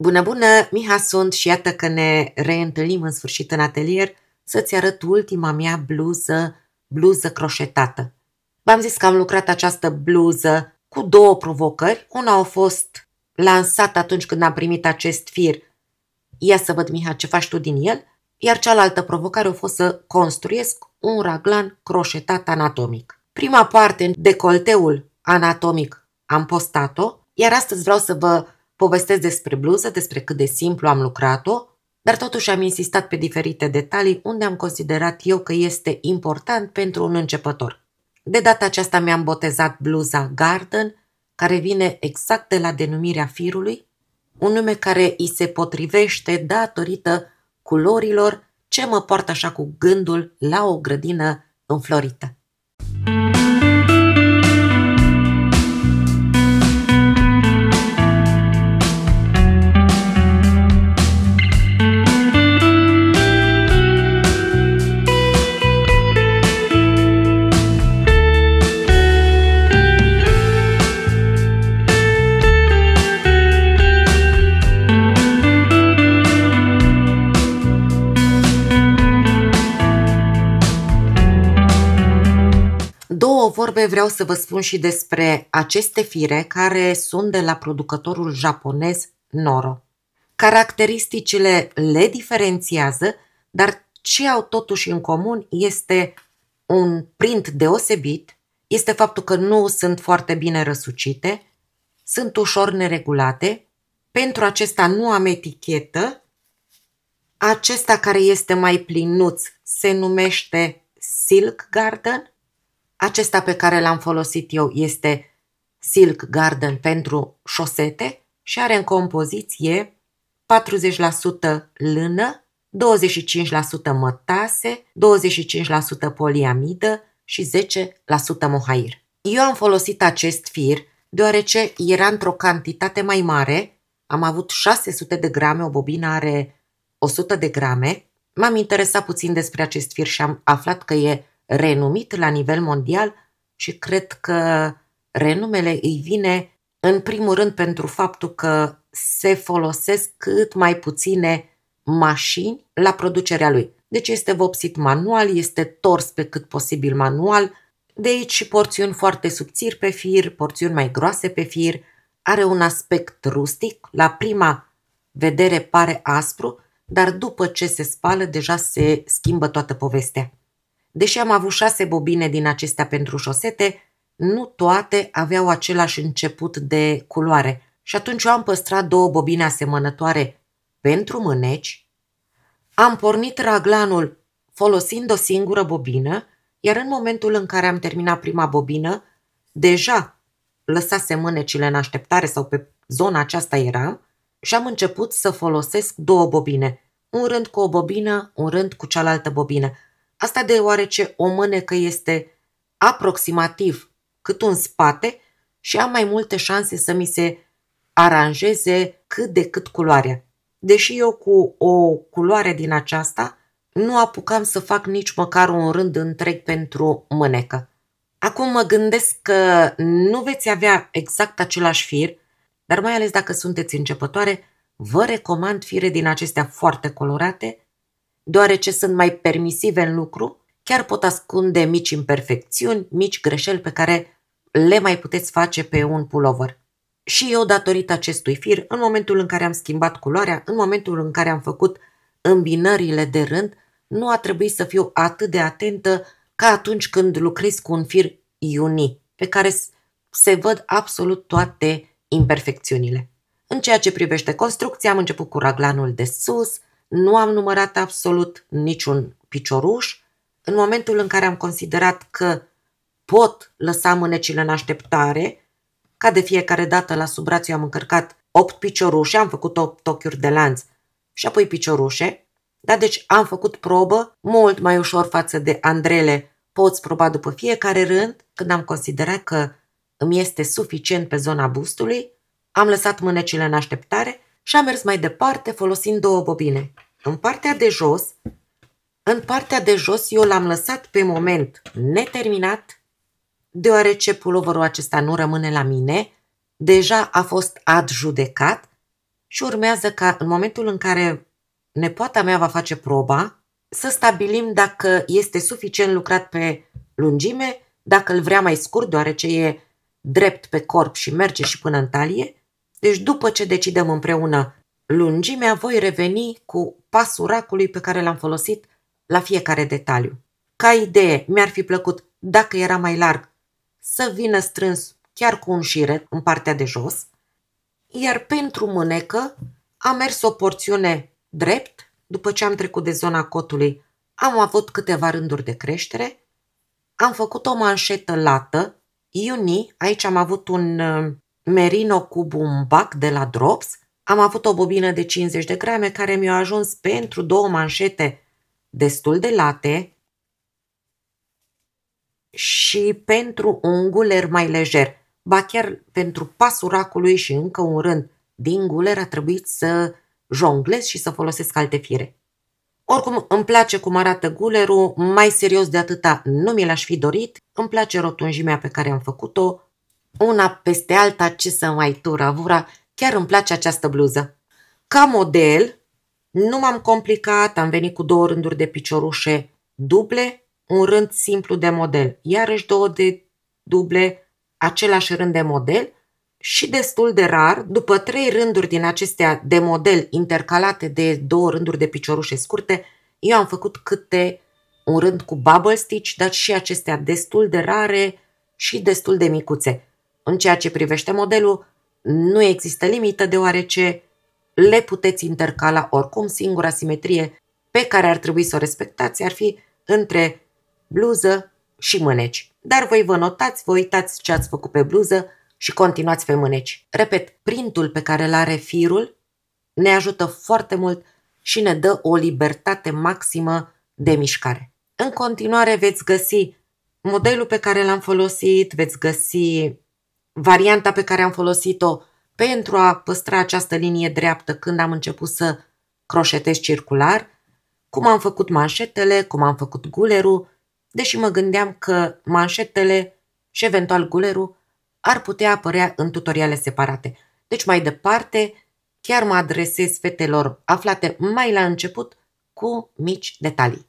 Bună, bună! Miha sunt și iată că ne reîntâlnim în sfârșit în atelier să-ți arăt ultima mea bluză croșetată. V-am zis că am lucrat această bluză cu două provocări. Una a fost lansată atunci când am primit acest fir. Ia să văd, Miha, ce faci tu din el. Iar cealaltă provocare a fost să construiesc un raglan croșetat anatomic. Prima parte, decolteul anatomic, am postat-o, iar astăzi vreau să vă povestesc despre bluză, despre cât de simplu am lucrat-o, dar totuși am insistat pe diferite detalii unde am considerat eu că este important pentru un începător. De data aceasta mi-am botezat bluza Garden, care vine exact de la denumirea firului, un nume care îi se potrivește datorită culorilor ce mă poartă așa cu gândul la o grădină înflorită. Două vorbe vreau să vă spun și despre aceste fire care sunt de la producătorul japonez Noro. Caracteristicile le diferențiază, dar ce au totuși în comun este un print deosebit, este faptul că nu sunt foarte bine răsucite, sunt ușor neregulate, pentru acesta nu am etichetă, acesta care este mai plinuț se numește Silk Garden, acesta pe care l-am folosit eu este Silk Garden pentru șosete și are în compoziție 40% lână, 25% mătase, 25% poliamidă și 10% mohair. Eu am folosit acest fir deoarece era într-o cantitate mai mare, am avut 600 de grame, o bobină are 100 de grame. M-am interesat puțin despre acest fir și am aflat că e renumit la nivel mondial și cred că renumele îi vine în primul rând pentru faptul că se folosesc cât mai puține mașini la producerea lui. Deci este vopsit manual, este tors pe cât posibil manual, de aici și porțiuni foarte subțiri pe fir, porțiuni mai groase pe fir, are un aspect rustic, la prima vedere pare aspru, dar după ce se spală deja se schimbă toată povestea. Deși am avut 6 bobine din acestea pentru șosete, nu toate aveau același început de culoare și atunci eu am păstrat 2 bobine asemănătoare pentru mâneci, am pornit raglanul folosind o singură bobină, iar în momentul în care am terminat prima bobină, deja lăsase mânecile în așteptare sau pe zona aceasta eram și am început să folosesc 2 bobine, un rând cu o bobină, un rând cu cealaltă bobină. Asta deoarece o mânecă este aproximativ cât un spate și am mai multe șanse să mi se aranjeze cât de cât culoarea. Deși eu cu o culoare din aceasta nu apucam să fac nici măcar un rând întreg pentru mânecă. Acum mă gândesc că nu veți avea exact același fir, dar mai ales dacă sunteți începătoare, vă recomand fire din acestea foarte colorate, deoarece sunt mai permisive în lucru, chiar pot ascunde mici imperfecțiuni, mici greșeli pe care le mai puteți face pe un pullover. Și eu, datorită acestui fir, în momentul în care am schimbat culoarea, în momentul în care am făcut îmbinările de rând, nu a trebuit să fiu atât de atentă ca atunci când lucrez cu un fir uni, pe care se văd absolut toate imperfecțiunile. În ceea ce privește construcția, am început cu raglanul de sus, nu am numărat absolut niciun picioruș. În momentul în care am considerat că pot lăsa mânecile în așteptare, ca de fiecare dată la sub braț eu am încărcat 8 piciorușe, am făcut 8 ochiuri de lanț și apoi piciorușe. Da, deci am făcut probă mult mai ușor față de Andrele. Poți proba după fiecare rând. Când am considerat că îmi este suficient pe zona bustului, am lăsat mânecile în așteptare și am mers mai departe folosind 2 bobine. În partea de jos eu l-am lăsat pe moment neterminat, deoarece puloverul acesta nu rămâne la mine, deja a fost adjudecat și urmează ca în momentul în care nepoata mea va face proba, să stabilim dacă este suficient lucrat pe lungime, dacă îl vrea mai scurt, deoarece e drept pe corp și merge și până în talie. Deci după ce decidem împreună lungimea, voi reveni cu pasul racului pe care l-am folosit la fiecare detaliu. Ca idee, mi-ar fi plăcut, dacă era mai larg, să vină strâns chiar cu un șiret în partea de jos, iar pentru mânecă am mers o porțiune drept. După ce am trecut de zona cotului, am avut câteva rânduri de creștere, am făcut o manșetă lată, uni, aici am avut un merino cu bumbac de la Drops, am avut o bobină de 50 de grame care mi-a ajuns pentru 2 manșete destul de late și pentru un guler mai lejer. Ba chiar pentru pasul racului și încă un rând din guler a trebuit să jonglez și să folosesc alte fire. Oricum, îmi place cum arată gulerul, mai serios de atâta nu mi l-aș fi dorit, îmi place rotunjimea pe care am făcut-o, una peste alta, ce să mai turavura, chiar îmi place această bluză. Ca model, nu m-am complicat, am venit cu 2 rânduri de piciorușe duble, un rând simplu de model, iarăși 2 de duble, același rând de model și destul de rar, după 3 rânduri din acestea de model intercalate de 2 rânduri de piciorușe scurte, eu am făcut câte un rând cu bubble stitch, dar și acestea destul de rare și destul de micuțe. În ceea ce privește modelul, nu există limită deoarece le puteți intercala oricum. Singura simetrie pe care ar trebui să o respectați ar fi între bluză și mâneci. Dar voi vă notați, vă uitați ce ați făcut pe bluză și continuați pe mâneci. Repet, printul pe care îl are firul ne ajută foarte mult și ne dă o libertate maximă de mișcare. În continuare veți găsi modelul pe care l-am folosit, veți găsi varianta pe care am folosit-o pentru a păstra această linie dreaptă când am început să croșetez circular, cum am făcut manșetele, cum am făcut gulerul, deși mă gândeam că manșetele și eventual gulerul ar putea apărea în tutoriale separate. Deci mai departe, chiar mă adresez fetelor aflate mai la început cu mici detalii.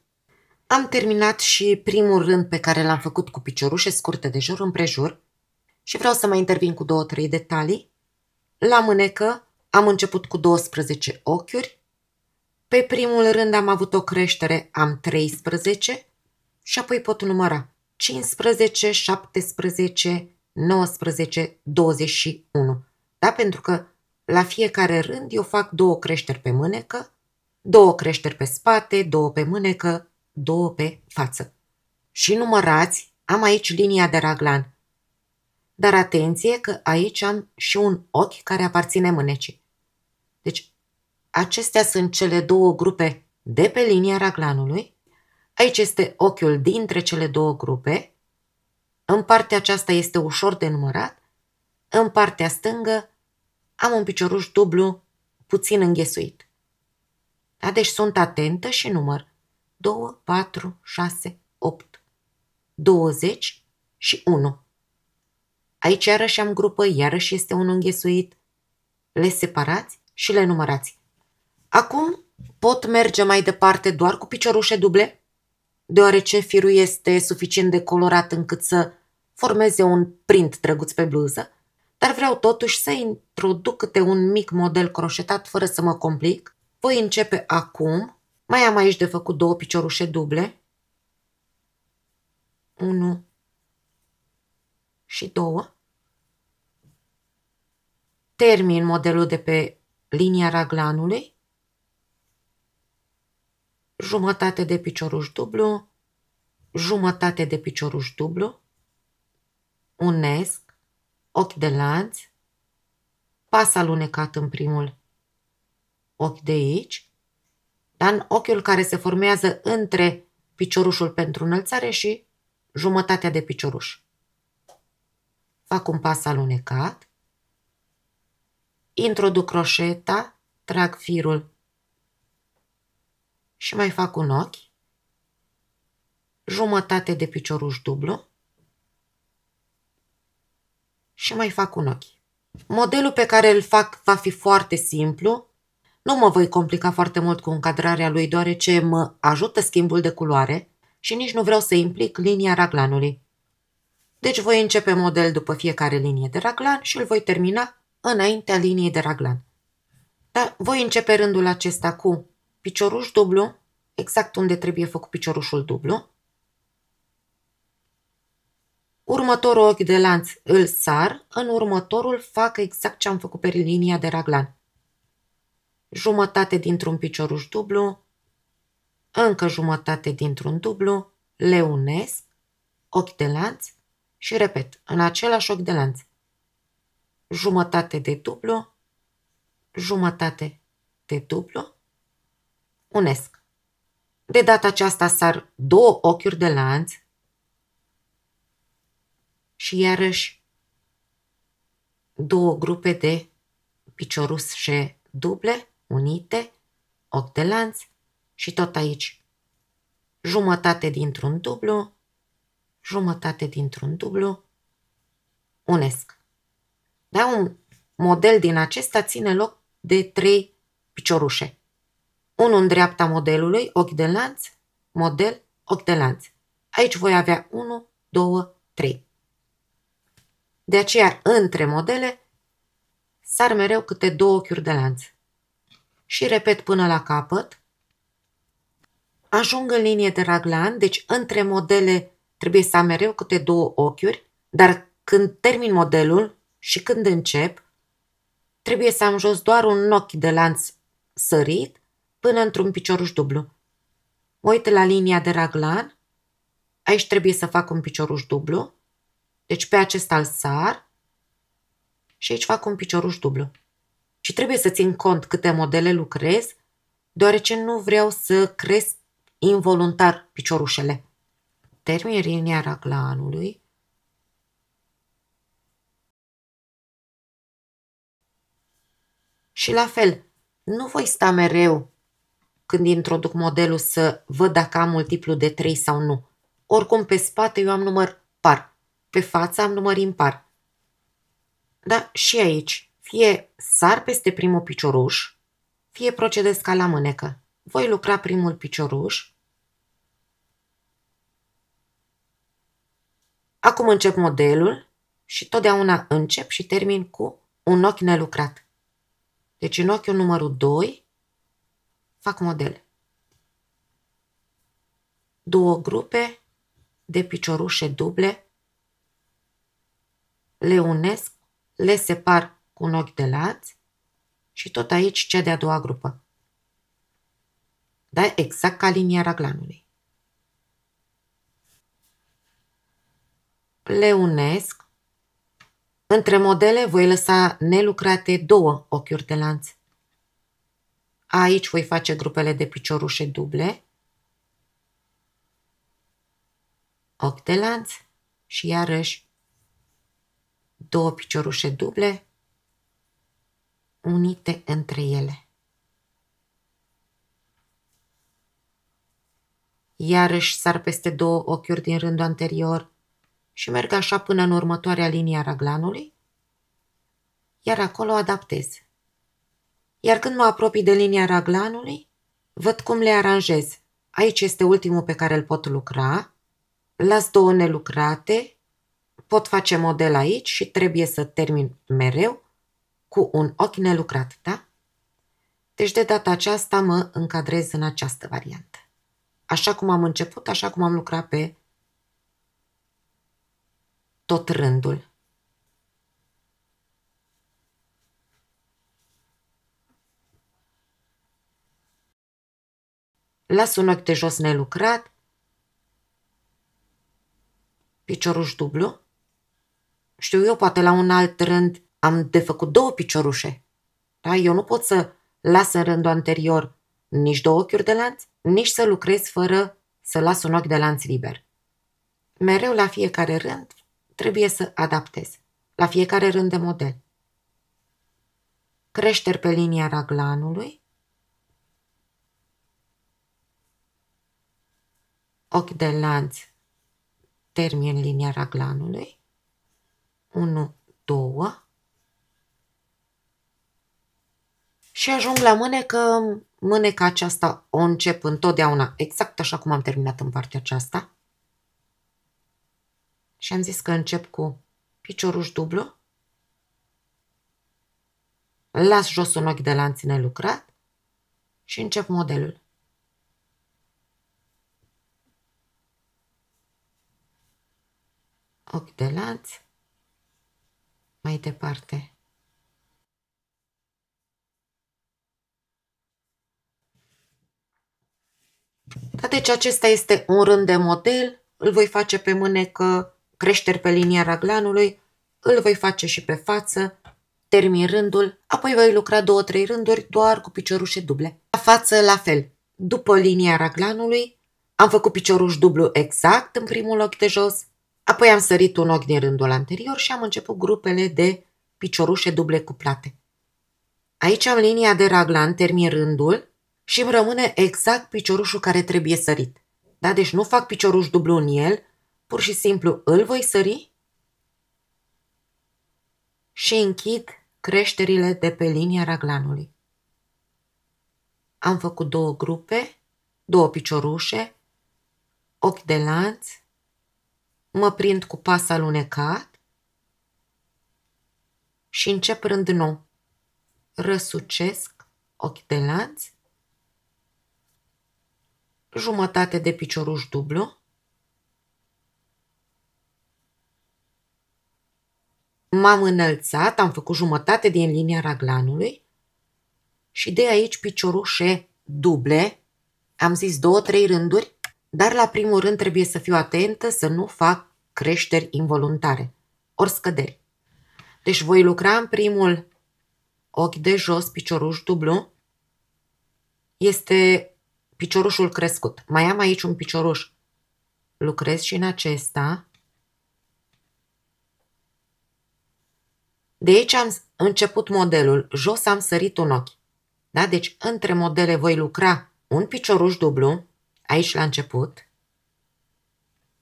Am terminat și primul rând pe care l-am făcut cu piciorușe scurte de jur împrejur și vreau să mai intervin cu 2-3 detalii. La mânecă am început cu 12 ochiuri. Pe primul rând am avut o creștere, am 13 și apoi pot număra 15, 17, 19, 21. Da? Pentru că la fiecare rând eu fac 2 creșteri pe mânecă, 2 creșteri pe spate, 2 pe mânecă, 2 pe față. Și numărați, am aici linia de raglan. Dar atenție că aici am și un ochi care aparține mânecii. Deci acestea sunt cele 2 grupe de pe linia raglanului. Aici este ochiul dintre cele 2 grupe. În partea aceasta este ușor de numărat. În partea stângă am un picioruș dublu puțin înghesuit. Da? Deci sunt atentă și număr 2, 4, 6, 8, 20 și 1. Aici iarăși am grupă, iarăși este un înghesuit. Le separați și le numărați. Acum pot merge mai departe doar cu piciorușe duble, deoarece firul este suficient de colorat încât să formeze un print drăguț pe bluză, dar vreau totuși să introduc câte un mic model croșetat fără să mă complic. Voi începe acum. Mai am aici de făcut 2 piciorușe duble. 1 și 2. Termin modelul de pe linia raglanului. Jumătate de picioruș dublu, jumătate de picioruș dublu, unesc, ochi de lanț, pas alunecat în primul ochi de aici, dar în ochiul care se formează între piciorușul pentru înălțare și jumătatea de picioruș. Fac un pas alunecat, introduc croșeta, trag firul și mai fac un ochi, jumătate de picioruș dublu și mai fac un ochi. Modelul pe care îl fac va fi foarte simplu. Nu mă voi complica foarte mult cu încadrarea lui, deoarece mă ajută schimbul de culoare și nici nu vreau să implic linia raglanului. Deci voi începe model după fiecare linie de raglan și îl voi termina înaintea liniei de raglan. Dar voi începe rândul acesta cu picioruș dublu, exact unde trebuie făcut piciorușul dublu. Următorul ochi de lanț îl sar, în următorul fac exact ce am făcut pe linia de raglan. Jumătate dintr-un picioruș dublu, încă jumătate dintr-un dublu, le unesc, ochi de lanț și repet, în același ochi de lanț. Jumătate de dublu, jumătate de dublu, unesc. De data aceasta sar două ochiuri de lanț și iarăși două grupe de piciorușe duble, unite, ochi de lanț și tot aici jumătate dintr-un dublu, jumătate dintr-un dublu, unesc. Da, un model din acesta ține loc de 3 piciorușe. Unul în dreapta modelului, ochi de lanț, model, ochi de lanț. Aici voi avea 1, 2, 3. De aceea, între modele, sar mereu câte 2 ochiuri de lanț. Și repet până la capăt. Ajung în linie de raglan, deci între modele trebuie să am mereu câte 2 ochiuri, dar când termin modelul și când încep, trebuie să am jos doar un ochi de lanț sărit până într-un picioruș dublu. Mă uit la linia de raglan, aici trebuie să fac un picioruș dublu, deci pe acesta îl sar și aici fac un picioruș dublu. Și trebuie să țin cont câte modele lucrez, deoarece nu vreau să cresc involuntar piciorușele. Termin linia raglanului. Și la fel, nu voi sta mereu când introduc modelul să văd dacă am multiplu de 3 sau nu. Oricum pe spate eu am număr par, pe față am număr impar. Da, și aici, fie sar peste primul picioruș, fie procedez ca la mânecă. Voi lucra primul picioruș. Acum încep modelul și totdeauna încep și termin cu un ochi nelucrat. Deci în ochiul numărul 2 fac modele. 2 grupe de piciorușe duble, le unesc, le separ cu un ochi de lanț și tot aici cea de-a doua grupă. Da? Exact ca linia raglanului. Le unesc. Între modele voi lăsa nelucrate 2 ochiuri de lanț. Aici voi face grupele de piciorușe duble, ochi de lanț și iarăși 2 piciorușe duble unite între ele. Iarăși sar peste 2 ochiuri din rândul anterior și merg așa până în următoarea linie a raglanului, iar acolo adaptez. Iar când mă apropii de linia raglanului, văd cum le aranjez. Aici este ultimul pe care îl pot lucra, las 2 nelucrate, pot face model aici și trebuie să termin mereu cu un ochi nelucrat, da? Deci de data aceasta mă încadrez în această variantă. Așa cum am început, așa cum am lucrat pe tot rândul. Las un ochi de jos nelucrat, picioruș dublu. Știu eu, poate la un alt rând am de făcut 2 piciorușe. Da? Eu nu pot să las în rândul anterior nici 2 ochiuri de lanț, nici să lucrez fără să las un ochi de lanț liber. Mereu la fiecare rând trebuie să adaptez. La fiecare rând de model. Creșteri pe linia raglanului. Ochi de lanț. Termin linia raglanului. 1, 2. Și ajung la mânecă. Mâneca aceasta o încep întotdeauna exact așa cum am terminat în partea aceasta. Și am zis că încep cu picioruș dublu. Las jos un ochi de lanț nelucrat și încep modelul. Ochi de lanț. Mai departe. Da, deci acesta este un rând de model. Îl voi face pe mânecă, creșteri pe linia raglanului, îl voi face și pe față, termin rândul, apoi voi lucra 2-3 rânduri doar cu piciorușe duble. La față la fel, după linia raglanului am făcut picioruș dublu exact în primul ochi de jos, apoi am sărit un ochi din rândul anterior și am început grupele de piciorușe duble cuplate. Aici am linia de raglan, termin rândul și îmi rămâne exact piciorușul care trebuie sărit. Da? Deci nu fac picioruș dublu în el, pur și simplu îl voi sări și închid creșterile de pe linia raglanului. Am făcut 2 grupe, 2 piciorușe, ochi de lanț, mă prind cu pas alunecat și încep rând nou. Răsucesc, ochi de lanț, jumătate de picioruș dublu, m-am înălțat, am făcut jumătate din linia raglanului și de aici piciorușe duble, am zis 2-3 rânduri, dar la primul rând trebuie să fiu atentă să nu fac creșteri involuntare, ori scăderi. Deci voi lucra în primul ochi de jos, picioruș dublu, este piciorușul crescut. Mai am aici un picioruș, lucrez și în acesta. De aici am început modelul, jos am sărit un ochi. Da? Deci între modele voi lucra un picioruș dublu, aici la început.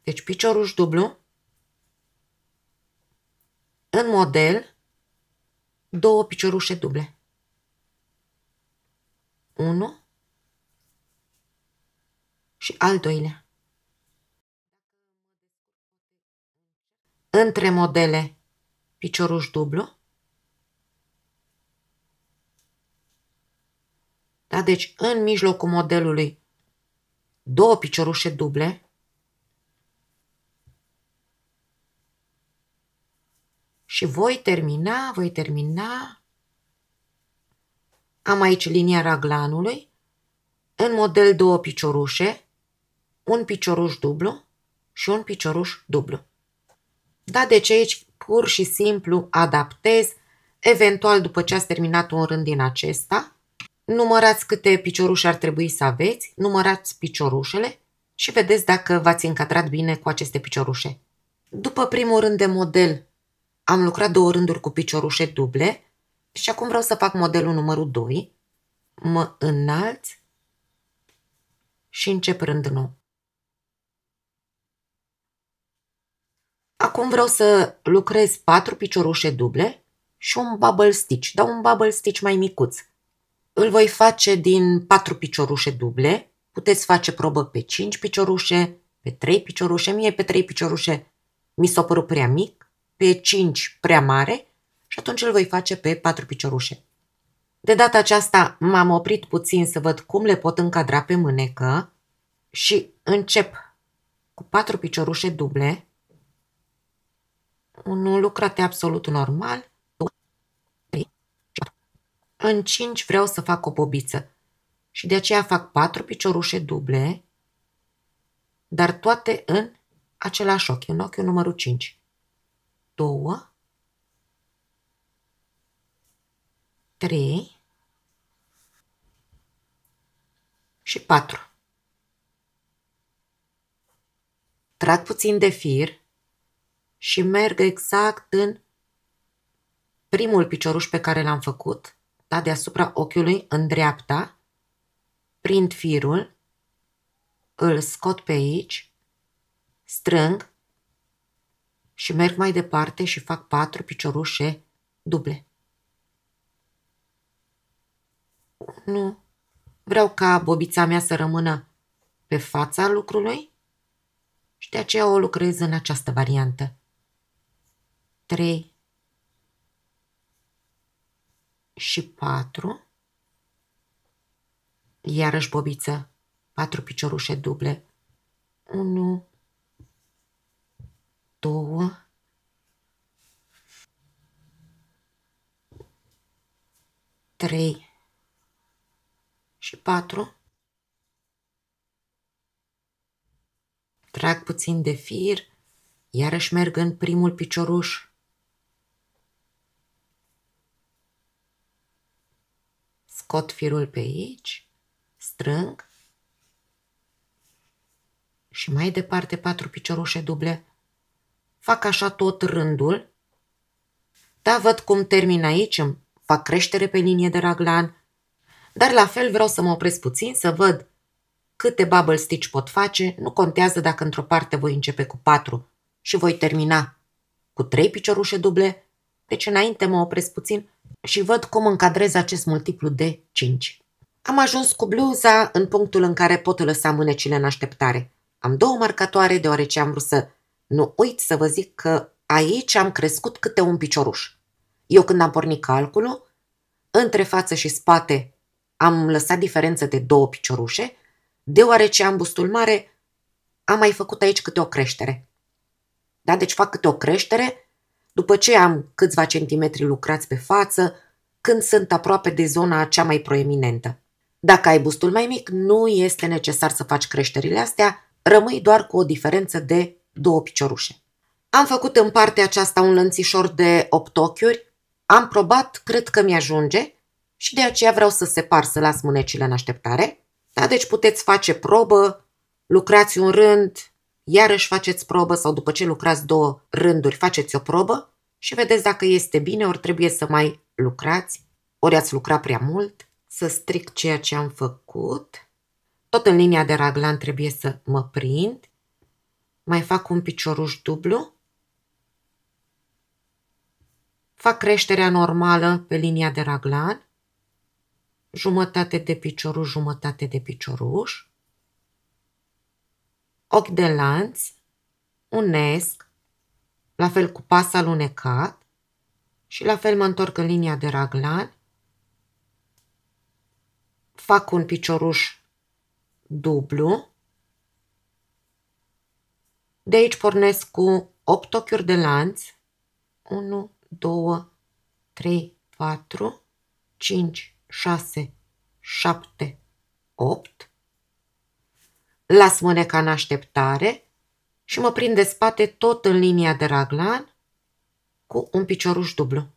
Deci picioruș dublu, în model 2 piciorușe duble. 1 și al doilea. Între modele picioruș dublu. Da? Deci în mijlocul modelului 2 piciorușe duble. Și voi termina. Am aici linia raglanului. În model 2 piciorușe, un picioruș dublu și un picioruș dublu. Da, deci aici pur și simplu adaptez, eventual după ce ați terminat un rând din acesta, numărați câte piciorușe ar trebui să aveți, numărați piciorușele și vedeți dacă v-ați încadrat bine cu aceste piciorușe. După primul rând de model am lucrat 2 rânduri cu piciorușe duble și acum vreau să fac modelul numărul 2. Mă înalț și încep rând nou. Acum vreau să lucrez 4 piciorușe duble și un bubble stitch, dar un bubble stitch mai micuț. Îl voi face din 4 piciorușe duble, puteți face probă pe 5 piciorușe, pe 3 piciorușe, mie pe 3 piciorușe mi s-a părut prea mic, pe 5 prea mare și atunci îl voi face pe 4 piciorușe. De data aceasta m-am oprit puțin să văd cum le pot încadra pe mânecă și încep cu 4 piciorușe duble, unul lucrate absolut normal, 2, 3, 4. În 5 vreau să fac o bobiță și de aceea fac 4 piciorușe duble, dar toate în același ochi, în ochiul numărul 5. 2, 3 și 4. Trag puțin de fir și merg exact în primul picioruș pe care l-am făcut, da, deasupra ochiului, în dreapta, prind firul, îl scot pe aici, strâng și merg mai departe și fac 4 piciorușe duble. Nu. Vreau ca bobița mea să rămână pe fața lucrului și de aceea o lucrez în această variantă. 3 și 4. Iarăși bobiță, 4 piciorușe duble. 1, 2, 3 și 4. Trag puțin de fir, iarăși merg în primul picioruș. Scot firul pe aici, strâng și mai departe 4 piciorușe duble. Fac așa tot rândul. Da, văd cum termin aici, îmi fac creștere pe linie de raglan, dar la fel vreau să mă opresc puțin, să văd câte bubble stitch pot face. Nu contează dacă într-o parte voi începe cu 4 și voi termina cu 3 piciorușe duble. Deci înainte mă opresc puțin și văd cum încadrez acest multiplu de 5. Am ajuns cu bluza în punctul în care pot lăsa mânecile în așteptare. Am 2 marcatoare deoarece am vrut să nu uit să vă zic că aici am crescut câte un picioruș. Eu când am pornit calculul, între față și spate am lăsat diferență de 2 piciorușe, deoarece am bustul mare, am mai făcut aici câte o creștere. Da? Deci fac câte o creștere, după ce am câțiva centimetri lucrați pe față, când sunt aproape de zona cea mai proeminentă. Dacă ai bustul mai mic, nu este necesar să faci creșterile astea, rămâi doar cu o diferență de 2 piciorușe. Am făcut în partea aceasta un lănțișor de 8 ochiuri, am probat, cred că mi-ajunge și de aceea vreau să separ, să las mânecile în așteptare. Da? Deci puteți face probă, lucrați un rând, iarăși faceți probă sau după ce lucrați 2 rânduri faceți o probă și vedeți dacă este bine, ori trebuie să mai lucrați, ori ați lucrat prea mult. Să stric ceea ce am făcut. Tot în linia de raglan trebuie să mă prind. Mai fac un picioruș dublu. Fac creșterea normală pe linia de raglan. Jumătate de picioruș, jumătate de picioruș. Ochi de lanț. Unesc. La fel cu pas alunecat. Și la fel mă întorc în linia de raglan. Fac un picioruș dublu. De aici pornesc cu 8 ochiuri de lanț. 1, 2, 3, 4, 5, 6, 7, 8. Las mâneca în așteptare și mă prind de spate tot în linia de raglan cu un picioruș dublu.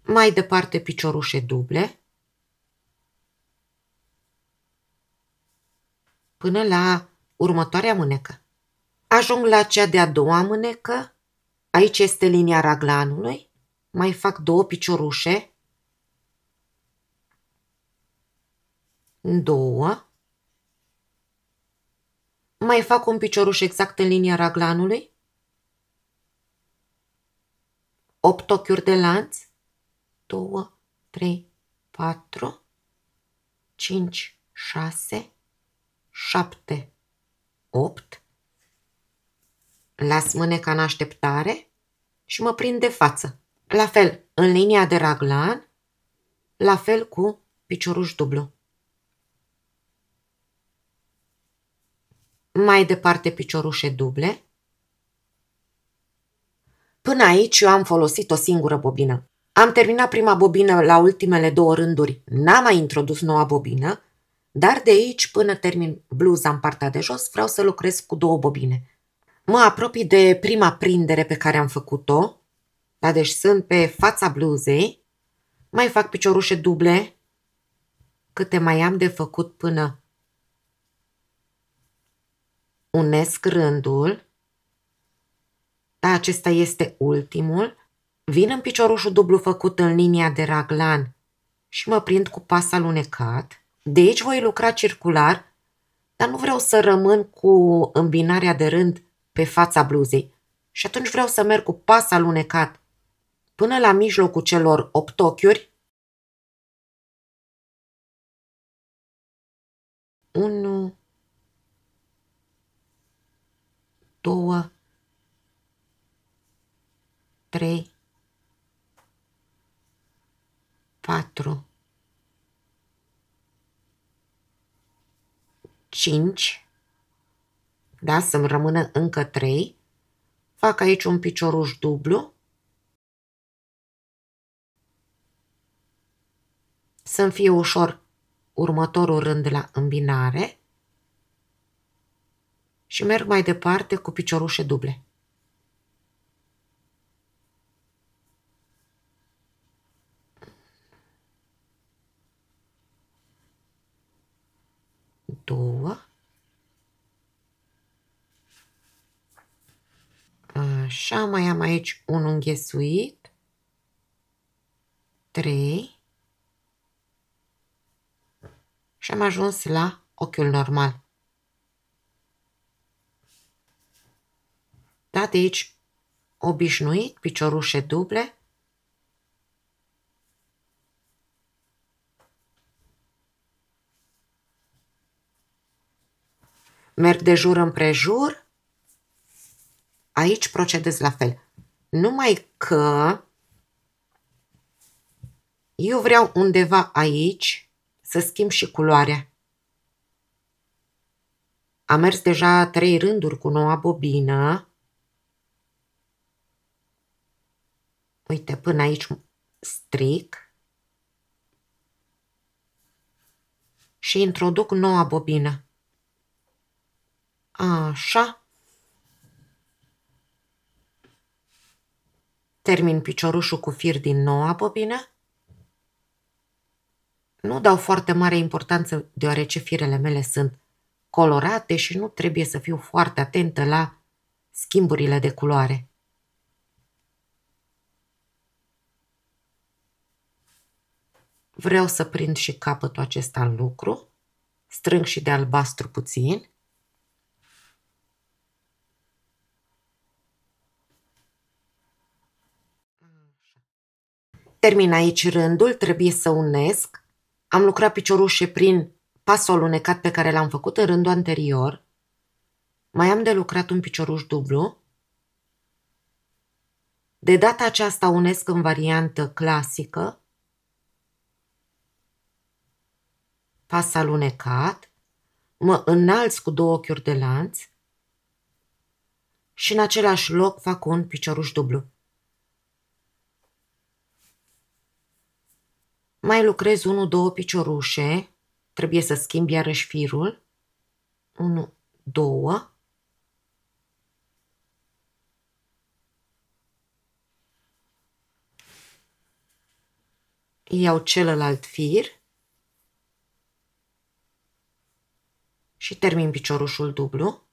Mai departe piciorușe duble până la următoarea mânecă. Ajung la cea de-a doua mânecă, aici este linia raglanului, mai fac 2 piciorușe, 2, mai fac un picioruș exact în linia raglanului, 8 ochiuri de lanț, 2, 3, 4, 5, 6, 7, 8. Las mâneca în așteptare și mă prind de față. La fel, în linia de raglan, la fel cu picioruș dublu. Mai departe piciorușe duble. Până aici eu am folosit o singură bobină. Am terminat prima bobină la ultimele 2 rânduri, n-am mai introdus noua bobină, dar de aici până termin bluza în partea de jos vreau să lucrez cu 2 bobine. Mă apropii de prima prindere pe care am făcut-o, da, deci sunt pe fața bluzei, mai fac piciorușe duble, câte mai am de făcut până unesc rândul, da, acesta este ultimul. Vin în piciorușul dublu făcut în linia de raglan și mă prind cu pas alunecat. De aici voi lucra circular, dar nu vreau să rămân cu îmbinarea de rând pe fața bluzei. Și atunci vreau să merg cu pas alunecat până la mijlocul celor 8 ochiuri. 1, 2, 3, 4, 5, da, să-mi rămână încă 3. Fac aici un picioruș dublu. Să-mi fie ușor următorul rând la îmbinare. Și merg mai departe cu piciorușe duble. Două. Așa, mai am aici un înghesuit. 3. Și am ajuns la ochiul normal. Da, de aici obișnuit, piciorușe duble. Merg de jur împrejur. Aici procedez la fel. Numai că eu vreau undeva aici să schimb și culoarea. Am mers deja 3 rânduri cu noua bobină. Uite, până aici stric. Și introduc noua bobină. Așa. Termin piciorușul cu fir din noua bobină. Nu dau foarte mare importanță deoarece firele mele sunt colorate și nu trebuie să fiu foarte atentă la schimburile de culoare. Vreau să prind și capătul acesta în lucru. Strâng și de albastru puțin. Termin aici rândul, trebuie să unesc. Am lucrat piciorușe prin pasul alunecat pe care l-am făcut în rândul anterior. Mai am de lucrat un picioruș dublu. De data aceasta unesc în variantă clasică. Pas alunecat. Mă înalț cu 2 ochiuri de lanț. Și în același loc fac un picioruș dublu. Mai lucrez 1-2 piciorușe. Trebuie să schimb iarăși firul. 1, 2. Iau celălalt fir. Și termin piciorușul dublu.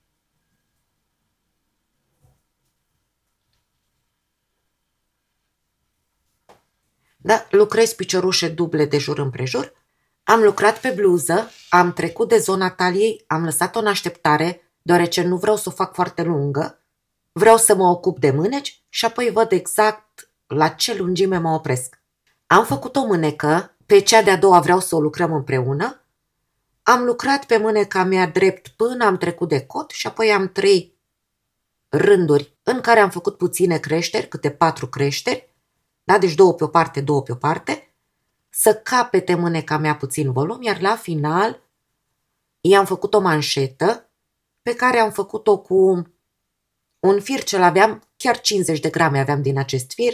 Da, lucrez piciorușe duble de jur împrejur. Am lucrat pe bluză, am trecut de zona taliei, am lăsat-o în așteptare, deoarece nu vreau să o fac foarte lungă. Vreau să mă ocup de mâneci și apoi văd exact la ce lungime mă opresc. Am făcut o mânecă, pe cea de-a doua vreau să o lucrăm împreună. Am lucrat pe mâneca mea drept până am trecut de cot și apoi am 3 rânduri în care am făcut puține creșteri, câte 4 creșteri. Da? Deci 2 pe o parte, 2 pe o parte, să capete mâneca mea puțin volum, iar la final i-am făcut o manșetă pe care am făcut-o cu un fir ce aveam, chiar 50 de grame aveam din acest fir,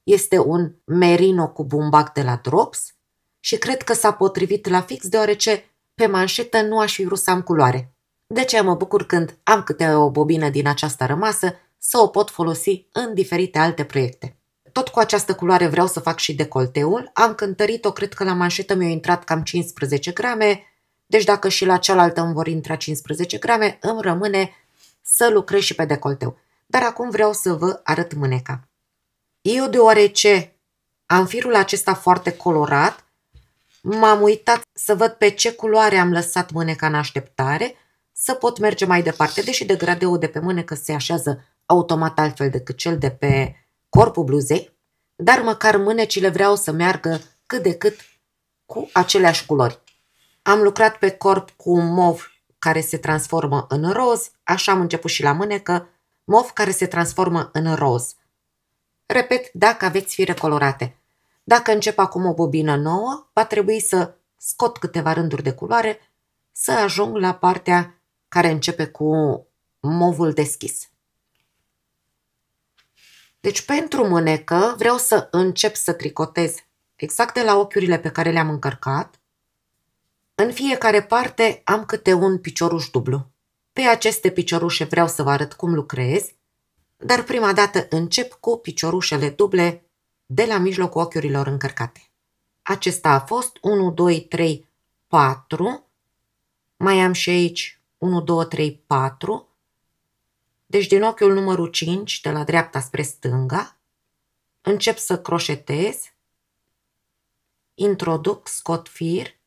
este un merino cu bumbac de la Drops și cred că s-a potrivit la fix deoarece pe manșetă nu aș fi vrut să am culoare. De ce mă bucur când am câte o bobină din aceasta rămasă să o pot folosi în diferite alte proiecte. Tot cu această culoare vreau să fac și decolteul. Am cântărit-o, cred că la manșetă mi-a intrat cam 15 grame, deci dacă și la cealaltă îmi vor intra 15 grame, îmi rămâne să lucrez și pe decolteu. Dar acum vreau să vă arăt mâneca. Eu, deoarece am firul acesta foarte colorat, m-am uitat să văd pe ce culoare am lăsat mâneca în așteptare, să pot merge mai departe, deși degradeul de pe mânecă se așează automat altfel decât cel de pe corpul bluzei, dar măcar mânecile vreau să meargă cât de cât cu aceleași culori. Am lucrat pe corp cu mov care se transformă în roz, așa am început și la mânecă, mov care se transformă în roz. Repet, dacă aveți fire colorate. Dacă încep acum o bobină nouă, va trebui să scot câteva rânduri de culoare, să ajung la partea care începe cu movul deschis. Deci pentru mânecă vreau să încep să tricotez exact de la ochiurile pe care le-am încărcat. În fiecare parte am câte un picioruș dublu. Pe aceste piciorușe vreau să vă arăt cum lucrez, dar prima dată încep cu piciorușele duble de la mijlocul ochiurilor încărcate. Acesta a fost 1, 2, 3, 4. Mai am și aici 1, 2, 3, 4. Deci din ochiul numărul 5, de la dreapta spre stânga, încep să croșetez, introduc, scot fir,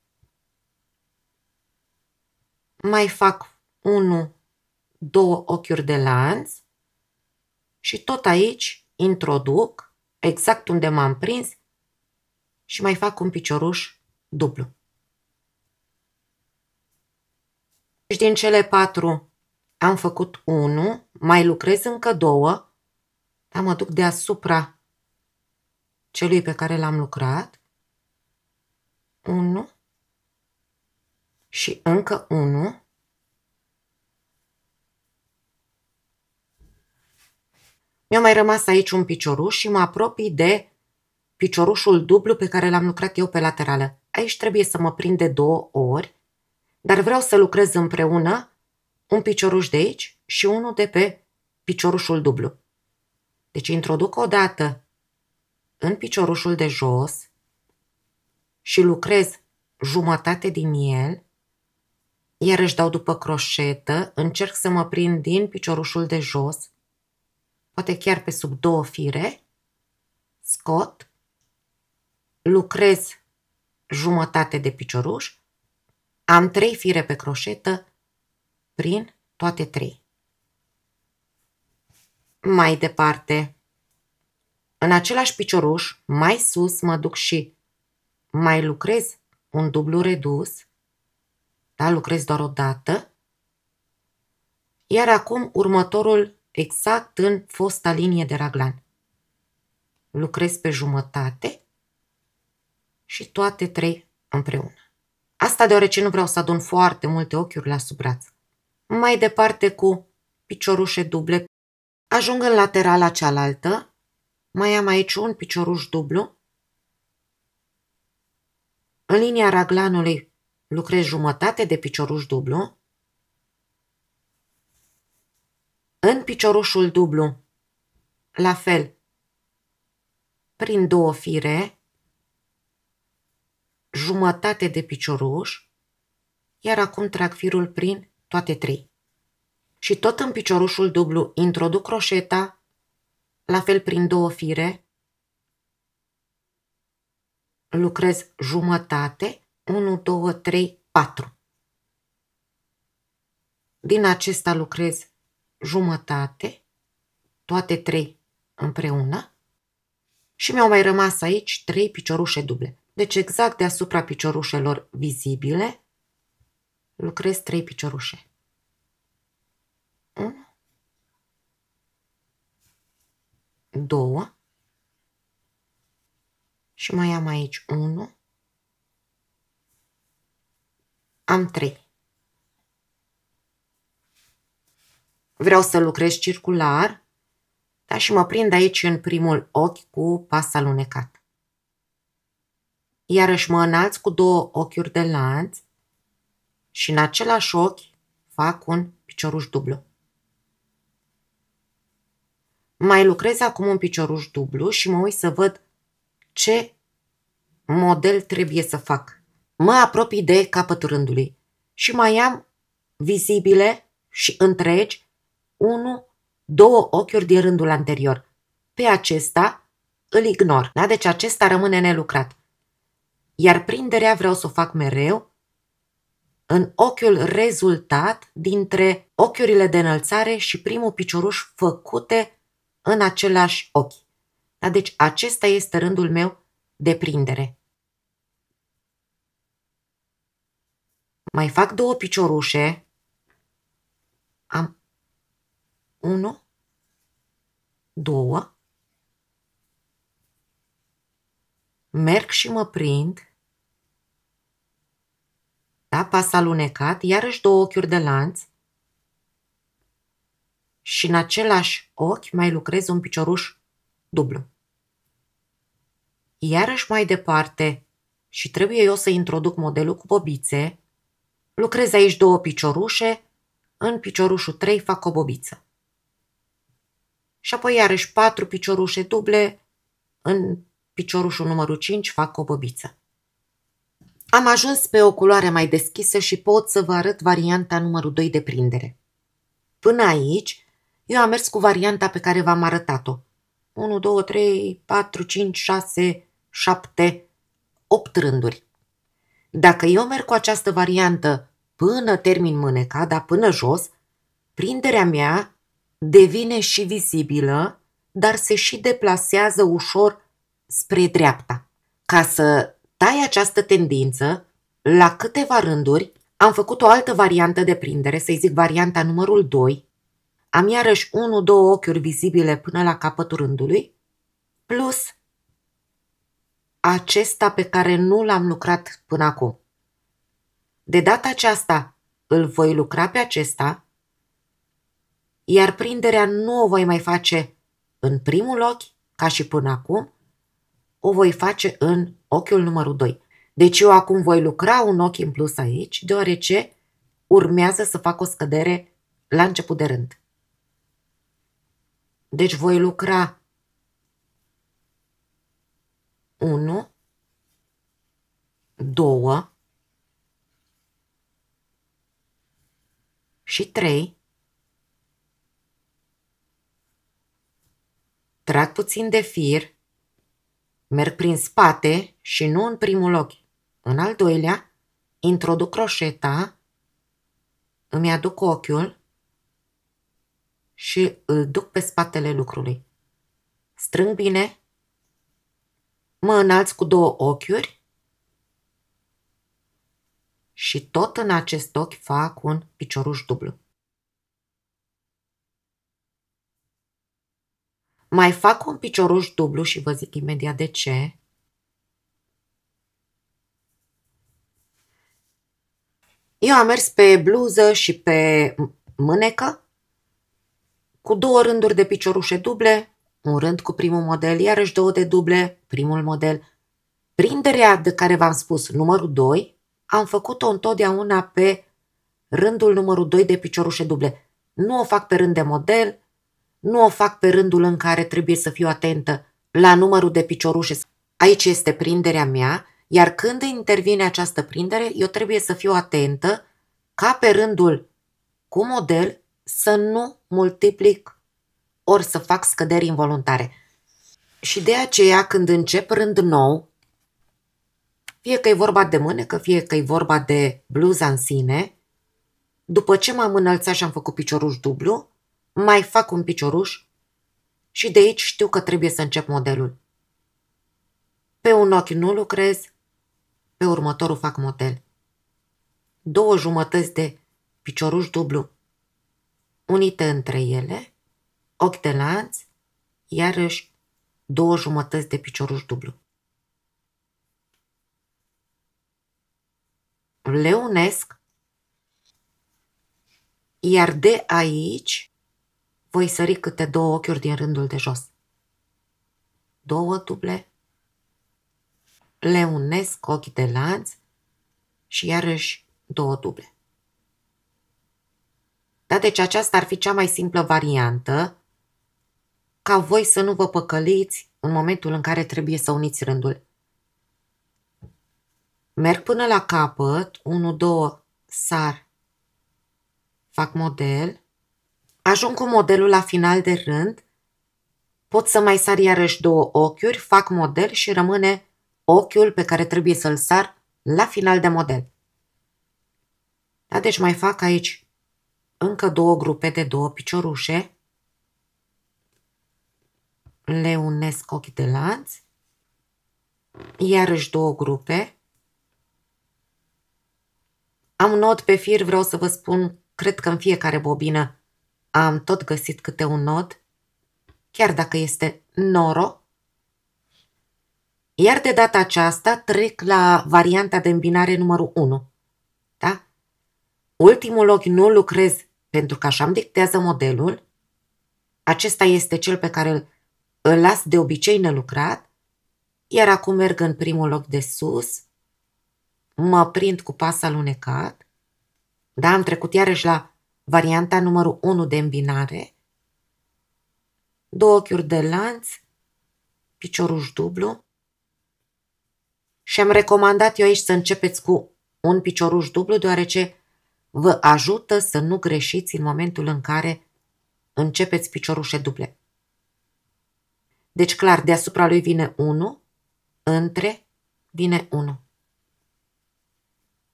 mai fac 1, 2 ochiuri de lanț și tot aici introduc, exact unde m-am prins, și mai fac un picioruș dublu. Deci din cele 4 am făcut 1, mai lucrez încă 2, dar mă duc deasupra celui pe care l-am lucrat. 1 și încă 1. Mi-a mai rămas aici un picioruș și mă apropii de piciorușul dublu pe care l-am lucrat eu pe laterală. Aici trebuie să mă prind de 2 ori, dar vreau să lucrez împreună un picioruș de aici și unul de pe piciorușul dublu. Deci introduc o dată în piciorușul de jos și lucrez jumătate din el, iar își dau după croșetă, încerc să mă prind din piciorușul de jos, poate chiar pe sub 2 fire, scot, lucrez jumătate de picioruș, am 3 fire pe croșetă, prin toate 3. Mai departe, în același picioruș, mai sus mă duc și mai lucrez un dublu redus, da, lucrez doar o dată, iar acum următorul exact în fosta linie de raglan. Lucrez pe jumătate și toate 3 împreună. Asta deoarece nu vreau să adun foarte multe ochiuri la sub braț. Mai departe cu piciorușe duble, ajung în laterala cealaltă, mai am aici un picioruș dublu, în linia raglanului lucrez jumătate de picioruș dublu, în piciorușul dublu, la fel, prin 2 fire, jumătate de picioruș, iar acum trag firul prin toate 3. Și tot în piciorușul dublu introduc croșeta, la fel prin 2 fire, lucrez jumătate, 1, 2, 3, 4. Din acesta lucrez jumătate, toate 3 împreună și mi-au mai rămas aici 3 piciorușe duble. Deci exact deasupra piciorușelor vizibile lucrez 3 piciorușe. 1, 2 și mai am aici 1, am 3. Vreau să lucrez circular, da, și mă prind aici în primul ochi cu pas alunecat. Iarăși mă înalț cu 2 ochiuri de lanț și în același ochi fac un picioruș dublu. Mai lucrez acum un picioruș dublu și mă uit să văd ce model trebuie să fac. Mă apropii de capătul rândului și mai am vizibile și întregi 1, 2 ochiuri din rândul anterior. Pe acesta îl ignor, da? Deci acesta rămâne nelucrat. Iar prinderea vreau să o fac mereu în ochiul rezultat dintre ochiurile de înălțare și primul picioruș făcute în același ochi. Da? Deci acesta este rândul meu de prindere. Mai fac 2 piciorușe. Am 1, 2. Merg și mă prind. Da, pas alunecat, iarăși 2 ochiuri de lanț și în același ochi mai lucrez un picioruș dublu. Iarăși mai departe și trebuie eu să introduc modelul cu bobițe, lucrez aici 2 piciorușe, în piciorușul 3 fac o bobiță. Și apoi iarăși 4 piciorușe duble, în piciorușul numărul 5 fac o bobiță. Am ajuns pe o culoare mai deschisă și pot să vă arăt varianta numărul 2 de prindere. Până aici, eu am mers cu varianta pe care v-am arătat-o. 1, 2, 3, 4, 5, 6, 7, 8 rânduri. Dacă eu merg cu această variantă până termin mâneca, dar până jos, prinderea mea devine și vizibilă, dar se și deplasează ușor spre dreapta. Ca să tai această tendință, la câteva rânduri am făcut o altă variantă de prindere, să-i zic varianta numărul 2. Am iarăși 1-2 ochiuri vizibile până la capătul rândului, plus acesta pe care nu l-am lucrat până acum. De data aceasta îl voi lucra pe acesta, iar prinderea nu o voi mai face în primul ochi, ca și până acum, o voi face în ochiul numărul 2. Deci eu acum voi lucra un ochi în plus aici, deoarece urmează să fac o scădere la început de rând. Deci voi lucra 1, 2 și 3. Trag puțin de fir, merg prin spate și nu în primul ochi. În al doilea, introduc croșeta, îmi aduc ochiul și îl duc pe spatele lucrului. Strâng bine, mă înalț cu 2 ochiuri și tot în acest ochi fac un picioruș dublu. Mai fac un picioruș dublu și vă zic imediat de ce. Eu am mers pe bluză și pe mânecă cu 2 rânduri de piciorușe duble, un rând cu primul model, iarăși 2 de duble, primul model. Prinderea de care v-am spus, numărul 2, am făcut-o întotdeauna pe rândul numărul 2 de piciorușe duble. Nu o fac pe rând de model, nu o fac pe rândul în care trebuie să fiu atentă la numărul de piciorușe. Aici este prinderea mea, iar când intervine această prindere, eu trebuie să fiu atentă ca pe rândul cu model să nu multiplic ori să fac scăderi involuntare. Și de aceea când încep rând nou, fie că e vorba de mânecă, fie că e vorba de bluza în sine, după ce m-am înălțat și am făcut picioruș dublu, mai fac un picioruș și de aici știu că trebuie să încep modelul. Pe un ochi nu lucrez, pe următorul fac model. 2 jumătăți de picioruș dublu unite între ele, ochi de lanț, iarăși 2 jumătăți de picioruș dublu. Le unesc, iar de aici voi sări câte 2 ochiuri din rândul de jos. 2 duble, le unesc ochi de lanț și iarăși 2 duble. Da, deci aceasta ar fi cea mai simplă variantă ca voi să nu vă păcăliți în momentul în care trebuie să uniți rândul. Merg până la capăt, 1, 2, sar, fac model, ajung cu modelul la final de rând, pot să mai sar iarăși 2 ochiuri, fac model și rămâne ochiul pe care trebuie să-l sar la final de model. Da? Deci mai fac aici încă 2 grupe de 2 piciorușe. Le unesc ochi de lanț. Iarăși 2 grupe. Am nod pe fir, vreau să vă spun, cred că în fiecare bobină am tot găsit câte un nod, chiar dacă este noro. Iar de data aceasta trec la varianta de îmbinare numărul 1. Da? Ultimul ochi nu lucrez pentru că așa îmi dictează modelul. Acesta este cel pe care îl las de obicei nelucrat. Iar acum merg în primul ochi de sus. Mă prind cu pas alunecat. Da, am trecut iarăși la varianta numărul 1 de îmbinare. 2 ochiuri de lanț, picioruș dublu. Și am recomandat eu aici să începeți cu un picioruș dublu, deoarece vă ajută să nu greșiți în momentul în care începeți piciorușe duble. Deci clar, deasupra lui vine 1, între vine 1.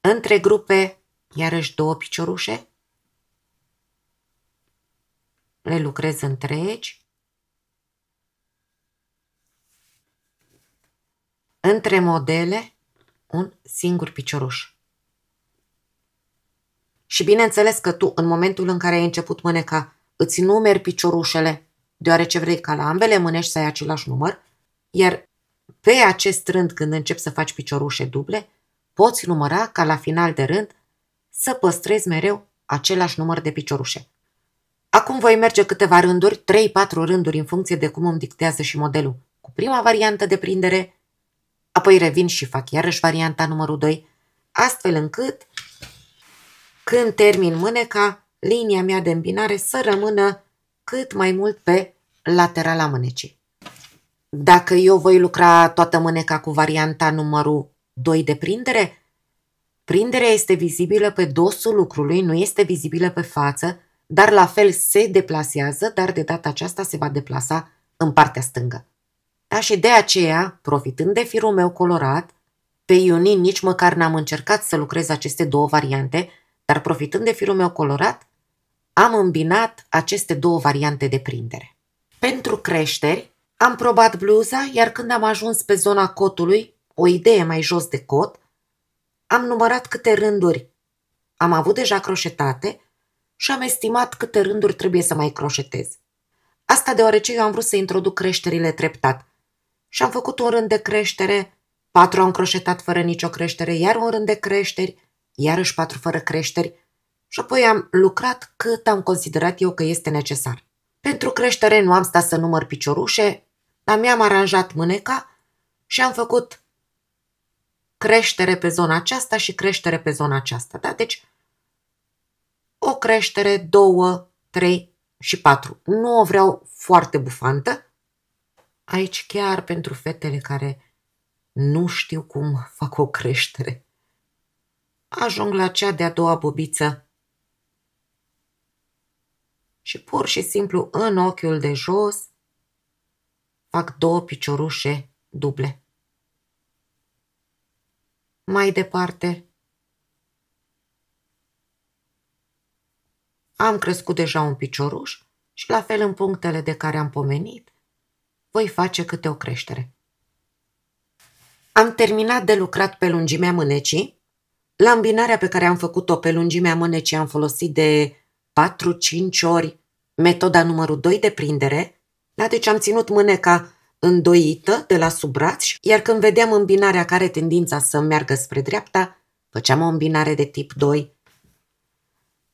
Între grupe, iarăși 2 piciorușe. Le lucrez întregi. Între modele, un singur picioruș. Și bineînțeles că tu, în momentul în care ai început mâneca, îți numeri piciorușele, deoarece vrei ca la ambele mânești să ai același număr, iar pe acest rând, când începi să faci piciorușe duble, poți număra ca la final de rând să păstrezi mereu același număr de piciorușe. Acum voi merge câteva rânduri, 3-4 rânduri în funcție de cum îmi dictează și modelul, cu prima variantă de prindere, apoi revin și fac iarăși varianta numărul 2, astfel încât când termin mâneca, linia mea de îmbinare să rămână cât mai mult pe laterala mânecii. Dacă eu voi lucra toată mâneca cu varianta numărul 2 de prindere, prinderea este vizibilă pe dosul lucrului, nu este vizibilă pe față, dar la fel se deplasează, dar de data aceasta se va deplasa în partea stângă. Da? Și de aceea, profitând de firul meu colorat, pe Ionin nici măcar n-am încercat să lucrez aceste 2 variante, dar profitând de firul meu colorat, am îmbinat aceste 2 variante de prindere. Pentru creșteri, am probat bluza, iar când am ajuns pe zona cotului, o idee mai jos de cot, am numărat câte rânduri am avut deja croșetate și am estimat câte rânduri trebuie să mai croșetez. Asta deoarece eu am vrut să introduc creșterile treptat. Și am făcut un rând de creștere, 4 am croșetat fără nicio creștere, iar un rând de creșteri, iarăși 4 fără creșteri și apoi am lucrat cât am considerat eu că este necesar. Pentru creștere nu am stat să număr piciorușe, dar mi-am aranjat mâneca și am făcut creștere pe zona aceasta și creștere pe zona aceasta. Da? Deci o creștere, 2, 3 și 4. Nu o vreau foarte bufantă. Aici chiar pentru fetele care nu știu cum fac o creștere. Ajung la cea de-a doua bobiță și pur și simplu în ochiul de jos fac 2 piciorușe duble. Mai departe am crescut deja un picioruș și la fel în punctele de care am pomenit voi face câte o creștere. Am terminat de lucrat pe lungimea mânecii. La îmbinarea pe care am făcut-o pe lungimea mânecii am folosit de 4-5 ori metoda numărul 2 de prindere. Da? Deci am ținut mâneca îndoită de la sub braț, iar când vedeam îmbinarea care are tendința să meargă spre dreapta, făceam o îmbinare de tip 2.